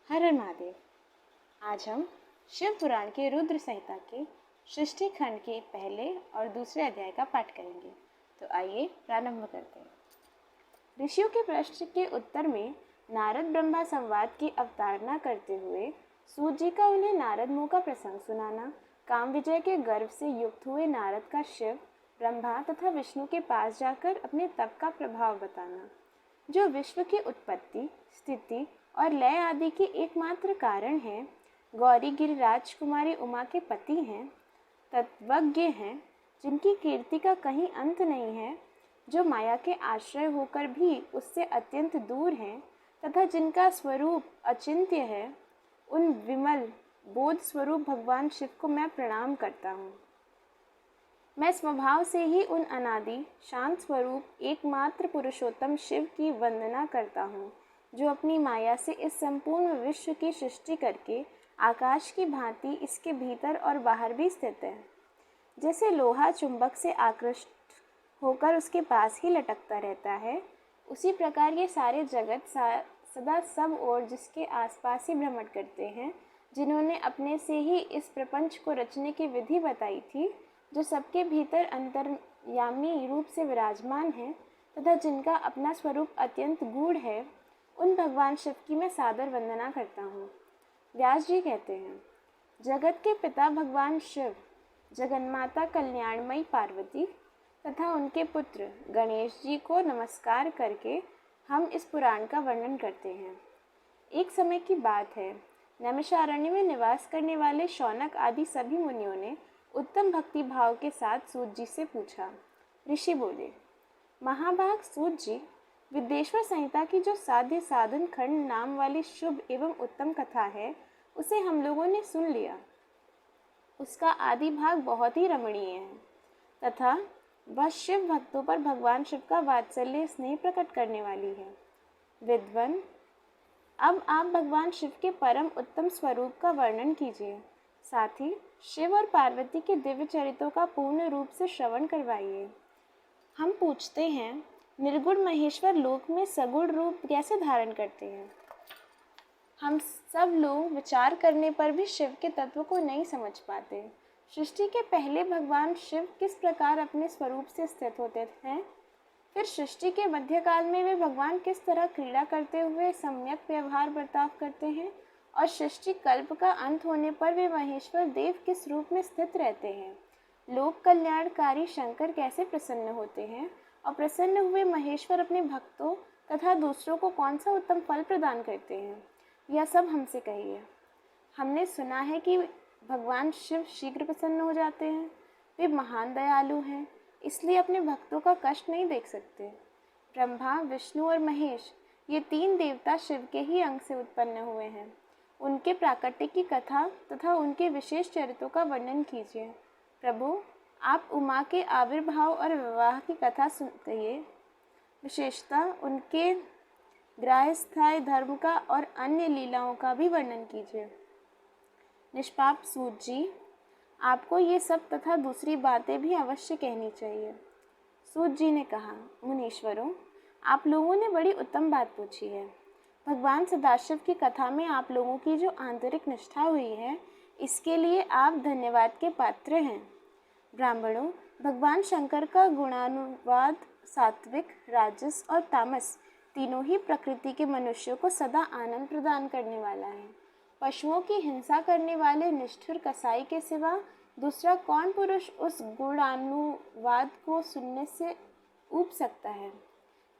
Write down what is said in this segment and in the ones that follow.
हर हर महादेव। आज हम शिव पुराण के रुद्र संहिता के सृष्टि खंड के पहले और दूसरे अध्याय का पाठ करेंगे। तो आइए प्रारंभ करते हैं। ऋषियों के प्रश्न के उत्तर में नारद ब्रह्मा संवाद की अवतारणा करते हुए सूत जी का उन्हें नारद मुँह का प्रसंग सुनाना, काम विजय के गर्व से युक्त हुए नारद का शिव, ब्रह्मा तथा विष्णु के पास जाकर अपने तप का प्रभाव बताना, जो विश्व की उत्पत्ति, स्थिति और लय आदि के एकमात्र कारण हैं, गौरी गिरिराज कुमारी उमा के पति हैं, तत्वज्ञ हैं, जिनकी कीर्ति का कहीं अंत नहीं है, जो माया के आश्रय होकर भी उससे अत्यंत दूर हैं तथा जिनका स्वरूप अचिंत्य है, उन विमल बोध स्वरूप भगवान शिव को मैं प्रणाम करता हूँ। मैं स्वभाव से ही उन अनादि शांत स्वरूप एकमात्र पुरुषोत्तम शिव की वंदना करता हूँ, जो अपनी माया से इस संपूर्ण विश्व की सृष्टि करके आकाश की भांति इसके भीतर और बाहर भी स्थित है। जैसे लोहा चुंबक से आकृष्ट होकर उसके पास ही लटकता रहता है, उसी प्रकार ये सारे जगत सदा सब ओर जिसके आसपास ही भ्रमण करते हैं, जिन्होंने अपने से ही इस प्रपंच को रचने की विधि बताई थी, जो सबके भीतर अंतर्यामी रूप से विराजमान है तथा जिनका अपना स्वरूप अत्यंत गूढ़ है, उन भगवान शिव की मैं सादर वंदना करता हूँ। व्यास जी कहते हैं, जगत के पिता भगवान शिव, जगन्माता कल्याणमयी पार्वती तथा उनके पुत्र गणेश जी को नमस्कार करके हम इस पुराण का वर्णन करते हैं। एक समय की बात है, नैमिषारण्य में निवास करने वाले शौनक आदि सभी मुनियों ने उत्तम भक्ति भाव के साथ सूत जी से पूछा। ऋषि बोले, महाभाग सूत जी, विद्येश्वर संहिता की जो साध्य साधन खंड नाम वाली शुभ एवं उत्तम कथा है, उसे हम लोगों ने सुन लिया। उसका आदि भाग बहुत ही रमणीय है तथा वह शिव भक्तों पर भगवान शिव का वात्सल्य स्नेह प्रकट करने वाली है। विद्वन, अब आप भगवान शिव के परम उत्तम स्वरूप का वर्णन कीजिए, साथ ही शिव और पार्वती के दिव्य चरित्रों का पूर्ण रूप से श्रवण करवाइए। हम पूछते हैं, निर्गुण महेश्वर लोक में सगुण रूप कैसे धारण करते हैं? हम सब लोग विचार करने पर भी शिव के तत्व को नहीं समझ पाते। सृष्टि के पहले भगवान शिव किस प्रकार अपने स्वरूप से स्थित होते हैं, फिर सृष्टि के मध्यकाल में वे भगवान किस तरह क्रीड़ा करते हुए सम्यक व्यवहार बर्ताव करते हैं, और सृष्टि कल्प का अंत होने पर वे महेश्वर देव किस रूप में स्थित रहते हैं। लोक कल्याणकारी शंकर कैसे प्रसन्न होते हैं, और प्रसन्न हुए महेश्वर अपने भक्तों तथा दूसरों को कौन सा उत्तम फल प्रदान करते हैं, यह सब हमसे कहिए। हमने सुना है कि भगवान शिव शीघ्र प्रसन्न हो जाते हैं। वे महान दयालु हैं, इसलिए अपने भक्तों का कष्ट नहीं देख सकते। ब्रह्मा, विष्णु और महेश, ये तीन देवता शिव के ही अंग से उत्पन्न हुए हैं। उनके प्राकट्य की कथा तथा उनके विशेष चरित्रों का वर्णन कीजिए। प्रभु, आप उमा के आविर्भाव और विवाह की कथा कहिए, विशेषतः उनके ग्राहस्थाय धर्म का और अन्य लीलाओं का भी वर्णन कीजिए। निष्पाप सूत जी, आपको ये सब तथा दूसरी बातें भी अवश्य कहनी चाहिए। सूत जी ने कहा, मुनीश्वरों, आप लोगों ने बड़ी उत्तम बात पूछी है। भगवान सदाशिव की कथा में आप लोगों की जो आंतरिक निष्ठा हुई है, इसके लिए आप धन्यवाद के पात्र हैं। ब्राह्मणों, भगवान शंकर का गुणानुवाद सात्विक, राजस और तामस तीनों ही प्रकृति के मनुष्यों को सदा आनंद प्रदान करने वाला है। पशुओं की हिंसा करने वाले निष्ठुर कसाई के सिवा दूसरा कौन पुरुष उस गुणानुवाद को सुनने से ऊब सकता है?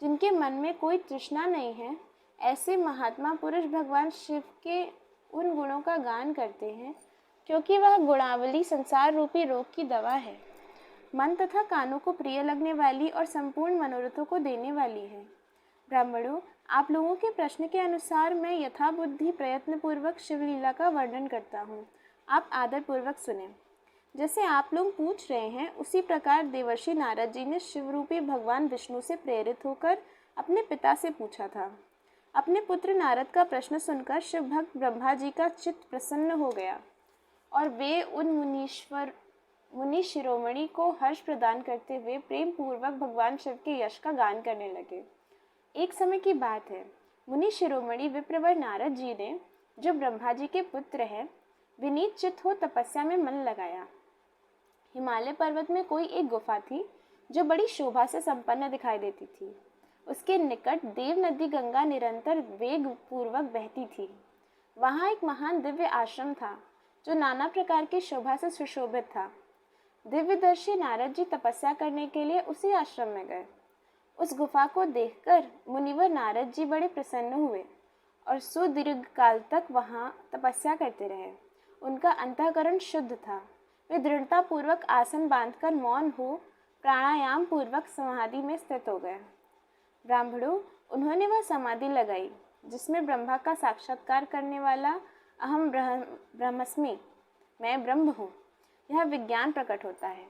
जिनके मन में कोई तृष्णा नहीं है, ऐसे महात्मा पुरुष भगवान शिव के उन गुणों का गान करते हैं, क्योंकि वह गुणावली संसार रूपी रोग की दवा है, मन तथा कानों को प्रिय लगने वाली और संपूर्ण मनोरथों को देने वाली है। ब्राह्मणों, आप लोगों के प्रश्न के अनुसार मैं यथाबुद्धि प्रयत्न पूर्वक शिवलीला का वर्णन करता हूँ। आप आदर पूर्वक सुने। जैसे आप लोग पूछ रहे हैं, उसी प्रकार देवर्षि नारद जी ने शिवरूपी भगवान विष्णु से प्रेरित होकर अपने पिता से पूछा था। अपने पुत्र नारद का प्रश्न सुनकर शिव भक्त ब्रह्मा जी का चित्त प्रसन्न हो गया और वे उन मुनि शिरोमणि को हर्ष प्रदान करते हुए प्रेम पूर्वक भगवान शिव के यश का गान करने लगे। एक समय की बात है, मुनि शिरोमणि विप्रवर नारद जी ने जो ब्रह्मा जी के पुत्र हैं, विनीत चित्त हो तपस्या में मन लगाया। हिमालय पर्वत में कोई एक गुफा थी जो बड़ी शोभा से संपन्न दिखाई देती थी। उसके निकट देव नदी गंगा निरंतर वेग पूर्वक बहती थी। वहां एक महान दिव्य आश्रम था जो नाना प्रकार की शोभा से सुशोभित था। दिव्यदर्शी नारद जी तपस्या करने के लिए उसी आश्रम में गए। उस गुफा को देखकर मुनिवर नारद जी बड़े प्रसन्न हुए और सुदीर्घ काल तक वहां तपस्या करते रहे। उनका अंतःकरण शुद्ध था। वे दृढ़ता पूर्वक आसन बांधकर मौन हो प्राणायाम पूर्वक समाधि में स्थित हो गए। ब्राह्मणों, उन्होंने वह समाधि लगाई जिसमें ब्रह्मा का साक्षात्कार करने वाला अहम ब्रह्मस्मि, मैं ब्रह्म हूँ, यह विज्ञान प्रकट होता है।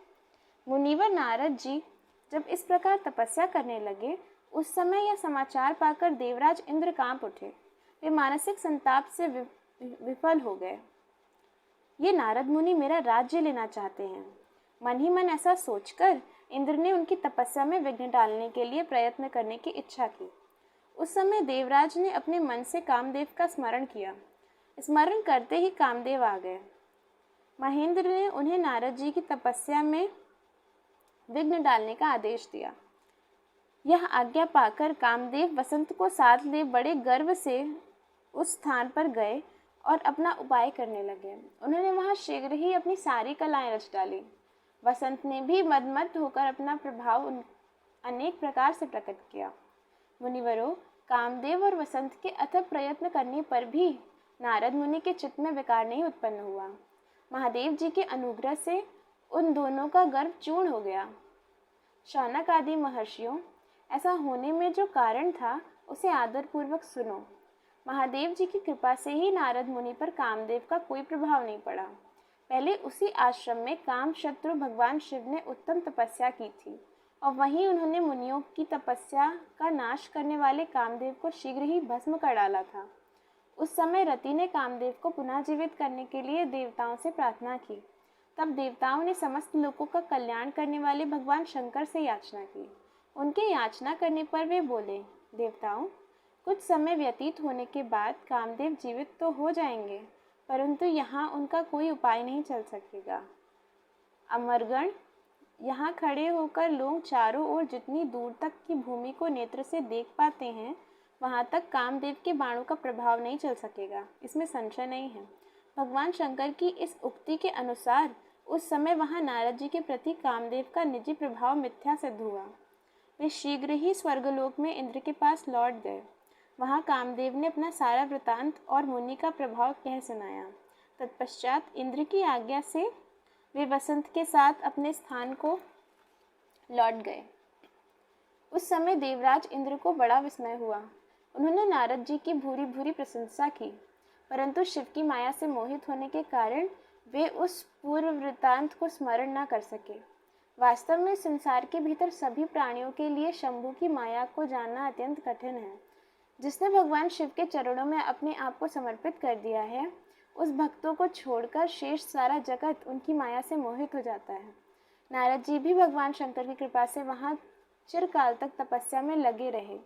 मुनिवर नारद जी जब इस प्रकार तपस्या करने लगे, उस समय यह समाचार पाकर देवराज इंद्र कांप उठे। वे मानसिक संताप से विफल हो गए। ये नारद मुनि मेरा राज्य लेना चाहते हैं। मन ही मन ऐसा सोचकर इंद्र ने उनकी तपस्या में विघ्न डालने के लिए प्रयत्न करने की इच्छा की। उस समय देवराज ने अपने मन से कामदेव का स्मरण किया। स्मरण करते ही कामदेव आ गए। महेंद्र ने उन्हें नारद जी की तपस्या में विघ्न डालने का आदेश दिया। यह आज्ञा पाकर कामदेव वसंत को साथ ले बड़े गर्व से उस स्थान पर गए और अपना उपाय करने लगे। उन्होंने वहां शीघ्र ही अपनी सारी कलाएं रच डाली। वसंत ने भी मदमस्त होकर अपना प्रभाव अनेक प्रकार से प्रकट किया। मुनिवरों, कामदेव और वसंत के अथक प्रयत्न करने पर भी नारद मुनि के चित्त में विकार नहीं उत्पन्न हुआ। महादेव जी के अनुग्रह से उन दोनों का गर्व चूर्ण हो गया। शौनक आदि महर्षियों, ऐसा होने में जो कारण था उसे आदरपूर्वक सुनो। महादेव जी की कृपा से ही नारद मुनि पर कामदेव का कोई प्रभाव नहीं पड़ा। पहले उसी आश्रम में काम शत्रु भगवान शिव ने उत्तम तपस्या की थी और वहीं उन्होंने मुनियों की तपस्या का नाश करने वाले कामदेव को शीघ्र ही भस्म कर डाला था। उस समय रति ने कामदेव को पुनः जीवित करने के लिए देवताओं से प्रार्थना की। तब देवताओं ने समस्त लोगों का कल्याण करने वाले भगवान शंकर से याचना की। उनके याचना करने पर वे बोले, देवताओं, कुछ समय व्यतीत होने के बाद कामदेव जीवित तो हो जाएंगे, परंतु यहाँ उनका कोई उपाय नहीं चल सकेगा। अमरगण, यहाँ खड़े होकर लोग चारों ओर जितनी दूर तक की भूमि को नेत्र से देख पाते हैं, वहाँ तक कामदेव के बाणों का प्रभाव नहीं चल सकेगा, इसमें संशय नहीं है। भगवान शंकर की इस उक्ति के अनुसार उस समय वहाँ नारद जी के प्रति कामदेव का निजी प्रभाव मिथ्या सिद्ध हुआ। वे शीघ्र ही स्वर्गलोक में इंद्र के पास लौट गए। वहाँ कामदेव ने अपना सारा वृतांत और मुनि का प्रभाव कह सुनाया। तत्पश्चात इंद्र की आज्ञा से वे वसंत के साथ अपने स्थान को लौट गए। उस समय देवराज इंद्र को बड़ा विस्मय हुआ। उन्होंने नारद जी की भूरी भूरी प्रशंसा की, परंतु शिव की माया से मोहित होने के कारण वे उस पूर्व वृतांत को स्मरण न कर सके। वास्तव में संसार के भीतर सभी प्राणियों के लिए शंभु की माया को जानना अत्यंत कठिन है। जिसने भगवान शिव के चरणों में अपने आप को समर्पित कर दिया है, उस भक्तों को छोड़कर शेष सारा जगत उनकी माया से मोहित हो जाता है। नारद जी भी भगवान शंकर की कृपा से वहाँ चिरकाल तक तपस्या में लगे रहे।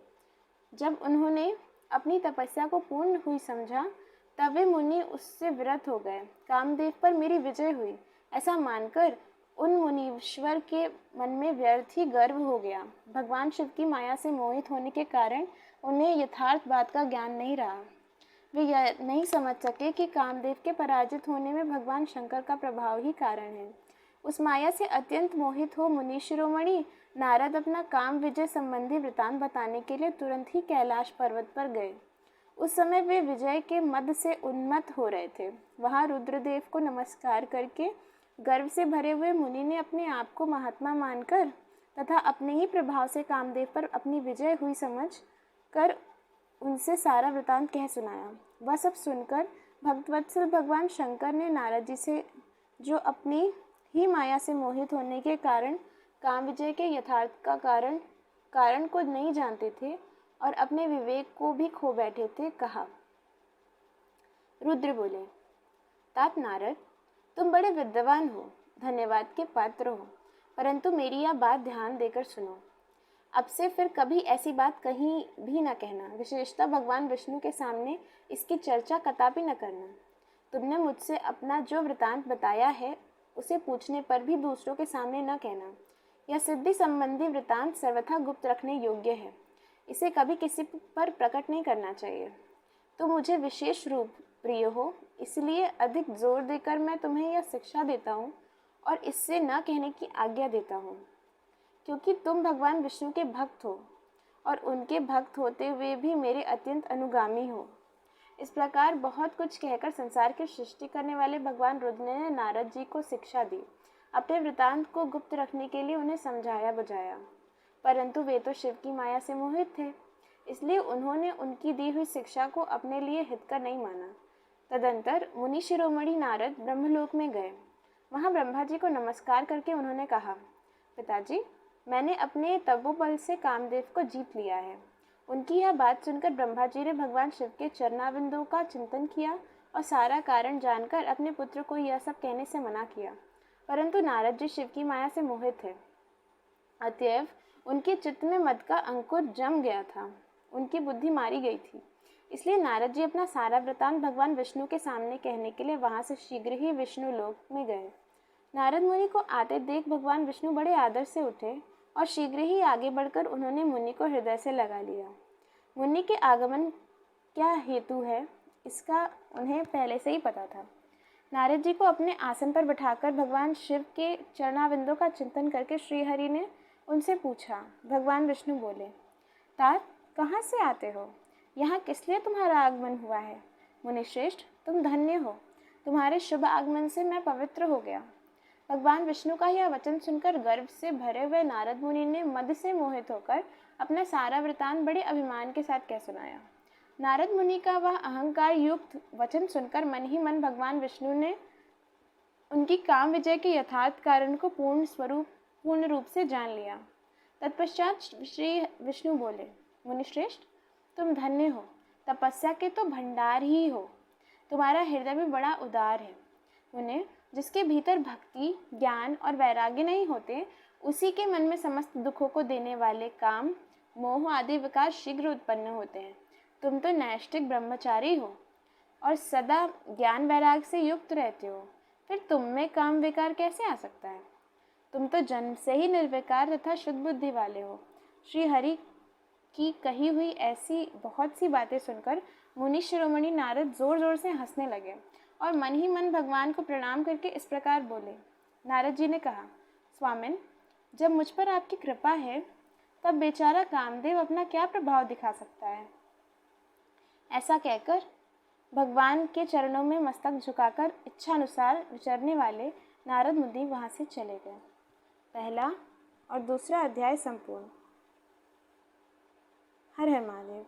जब उन्होंने अपनी तपस्या को पूर्ण हुई समझा, तब वे मुनि उससे विरत हो गए। कामदेव पर मेरी विजय हुई ऐसा मानकर उन मुनीश्वर के मन में व्यर्थ ही गर्व हो गया। भगवान शिव की माया से मोहित होने के कारण उन्हें यथार्थ बात का ज्ञान नहीं रहा। वे यह नहीं समझ सके कि कामदेव के पराजित होने में भगवान शंकर का प्रभाव ही कारण है। उस माया से अत्यंत मोहित हो मुनि शिरोमणि नारद अपना काम विजय संबंधी वृतांत बताने के लिए तुरंत ही कैलाश पर्वत पर गए। उस समय वे विजय के मद से उन्मत्त हो रहे थे। वहाँ रुद्रदेव को नमस्कार करके गर्व से भरे हुए मुनि ने अपने आप को महात्मा मानकर तथा अपने ही प्रभाव से कामदेव पर अपनी विजय हुई समझ कर उनसे सारा वृतांत कह सुनाया। वह सब सुनकर भक्तवत्सल भगवान शंकर ने नारद जी से, जो अपनी ही माया से मोहित होने के कारण काम विजय के यथार्थ का कारण को नहीं जानते थे और अपने विवेक को भी खो बैठे थे, कहा। रुद्र बोले, तात नारद, तुम बड़े विद्वान हो, धन्यवाद के पात्र हो, परंतु मेरी यह बात ध्यान देकर सुनो। अब से फिर कभी ऐसी बात कहीं भी न कहना, विशेषतः भगवान विष्णु के सामने इसकी चर्चा कदापि न करना। तुमने मुझसे अपना जो वृतांत बताया है उसे पूछने पर भी दूसरों के सामने न कहना। यह सिद्धि संबंधी वृतांत सर्वथा गुप्त रखने योग्य है, इसे कभी किसी पर प्रकट नहीं करना चाहिए। तो मुझे विशेष रूप प्रिय हो, इसलिए अधिक जोर देकर मैं तुम्हें यह शिक्षा देता हूँ और इससे न कहने की आज्ञा देता हूँ, क्योंकि तुम भगवान विष्णु के भक्त हो और उनके भक्त होते हुए भी मेरे अत्यंत अनुगामी हो। इस प्रकार बहुत कुछ कहकर संसार की सृष्टि करने वाले भगवान रुद्र ने नारद जी को शिक्षा दी। अपने वृतांत को गुप्त रखने के लिए उन्हें समझाया बुझाया, परंतु वे तो शिव की माया से मोहित थे, इसलिए उन्होंने उनकी दी हुई शिक्षा को अपने लिए हितकर नहीं माना। तदंतर मुनि शिरोमणि नारद ब्रह्मलोक में गए। वहाँ ब्रह्मा जी को नमस्कार करके उन्होंने कहा, पिताजी, मैंने अपने तपोबल से कामदेव को जीत लिया है। उनकी यह बात सुनकर ब्रह्मा जी ने भगवान शिव के चरणाविंदों का चिंतन किया और सारा कारण जानकर अपने पुत्र को यह सब कहने से मना किया, परंतु नारद जी शिव की माया से मोहित थे, अतएव उनके चित्त में मद का अंकुर जम गया था, उनकी बुद्धि मारी गई थी। इसलिए नारद जी अपना सारा वृतांत भगवान विष्णु के सामने कहने के लिए वहां से शीघ्र ही विष्णु लोक में गए। नारद मुनि को आते देख भगवान विष्णु बड़े आदर से उठे और शीघ्र ही आगे बढ़कर उन्होंने मुनि को हृदय से लगा लिया। मुनि के आगमन क्या हेतु है, इसका उन्हें पहले से ही पता था। नारद जी को अपने आसन पर बिठाकर भगवान शिव के चरणाविंदों का चिंतन करके श्रीहरि ने उनसे पूछा। भगवान विष्णु बोले, तात, कहाँ से आते हो? यहाँ किस लिए तुम्हारा आगमन हुआ है? मुनिश्रेष्ठ, तुम धन्य हो, तुम्हारे शुभ आगमन से मैं पवित्र हो गया। भगवान विष्णु का यह वचन सुनकर गर्व से भरे हुए नारद मुनि ने मद से मोहित होकर अपना सारा वृतांत बड़े अभिमान के साथ कह सुनाया। नारद मुनि का वह अहंकार युक्त वचन सुनकर मन ही मन भगवान विष्णु ने उनकी काम विजय के यथार्थ कारण को पूर्ण रूप से जान लिया। तत्पश्चात श्री विष्णु बोले, मुनिश्रेष्ठ, तुम धन्य हो, तपस्या के तो भंडार ही हो, तुम्हारा हृदय भी बड़ा उदार है। उन्हें जिसके भीतर भक्ति, ज्ञान और वैराग्य नहीं होते, उसी के मन में समस्त दुखों को देने वाले काम, मोह आदि विकार शीघ्र उत्पन्न होते हैं। तुम तो नैष्ठिक ब्रह्मचारी हो और सदा ज्ञान वैराग से युक्त रहते हो, फिर तुम में काम विकार कैसे आ सकता है? तुम तो जन्म से ही निर्विकार तथा शुद्ध बुद्धि वाले हो। श्री हरि की कही हुई ऐसी बहुत सी बातें सुनकर मुनि शिरोमणि नारद जोर जोर से हंसने लगे और मन ही मन भगवान को प्रणाम करके इस प्रकार बोले। नारद जी ने कहा, स्वामिन, जब मुझ पर आपकी कृपा है, तब बेचारा कामदेव अपना क्या प्रभाव दिखा सकता है? ऐसा कहकर भगवान के चरणों में मस्तक झुकाकर इच्छानुसार विचरने वाले नारद मुनि वहां से चले गए। पहला और दूसरा अध्याय संपूर्ण। हर हर महादेव।